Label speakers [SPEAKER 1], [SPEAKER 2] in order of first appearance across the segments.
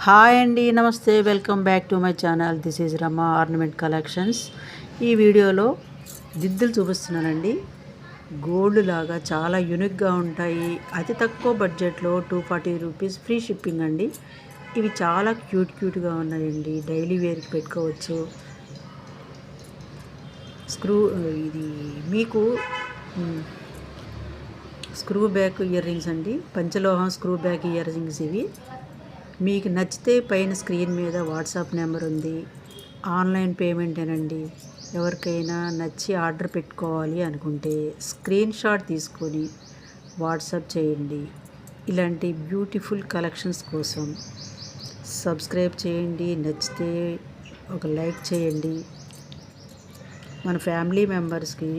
[SPEAKER 1] Hi అండి, నమస్తే. Welcome back to my channel. This is Rama ornament collections. ఈ వీడియోలో దిద్దులు చూపిస్తున్నానండి. గోల్డ్ లాగా చాలా యూనిక్గా ఉంటాయి. అతి తక్కువ బడ్జెట్లో 240 రూపీస్ ఫ్రీ షిప్పింగ్ అండి. ఇవి చాలా క్యూట్గా ఉన్నాయండి. డైలీ వేర్కి పెట్టుకోవచ్చు. ఇది మీకు స్క్రూ బ్యాక్ ఇయర్ రింగ్స్ అండి. పంచలోహం స్క్రూ బ్యాక్ ఇయర్ రింగ్స్ ఇవి. మీకు నచ్చితే పైన స్క్రీన్ మీద వాట్సాప్ నెంబర్ ఉంది. ఆన్లైన్ పేమెంటేనండి. ఎవరికైనా నచ్చి ఆర్డర్ పెట్టుకోవాలి అనుకుంటే స్క్రీన్ షాట్ తీసుకొని వాట్సాప్ చేయండి. ఇలాంటి బ్యూటిఫుల్ కలెక్షన్స్ కోసం సబ్స్క్రైబ్ చేయండి. నచ్చితే ఒక లైక్ చేయండి. మన ఫ్యామిలీ మెంబర్స్కి,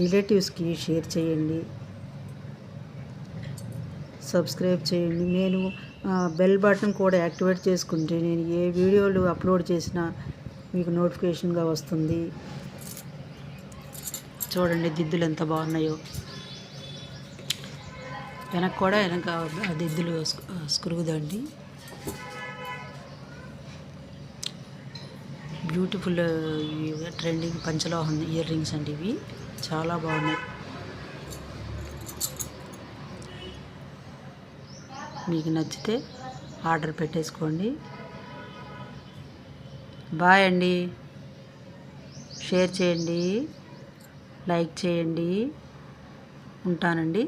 [SPEAKER 1] రిలేటివ్స్కి షేర్ చేయండి. సబ్స్క్రైబ్ చేయండి. నేను బెల్ బటన్ కూడా యాక్టివేట్ చేసుకుంటే నేను ఏ వీడియోలు అప్లోడ్ చేసినా మీకు నోటిఫికేషన్గా వస్తుంది. చూడండి దిద్దులు ఎంత బాగున్నాయో. వెనక దిద్దులు స్క్రూదండి. బ్యూటిఫుల్ ట్రెండింగ్ పంచలోహం ఇయర్ రింగ్స్ అండి. ఇవి చాలా బాగున్నాయి. మీకు నచ్చితే ఆర్డర్ పెట్టేసుకోండి. బాయ్ అండి. షేర్ చేయండి, లైక్ చేయండి. ఉంటానండి.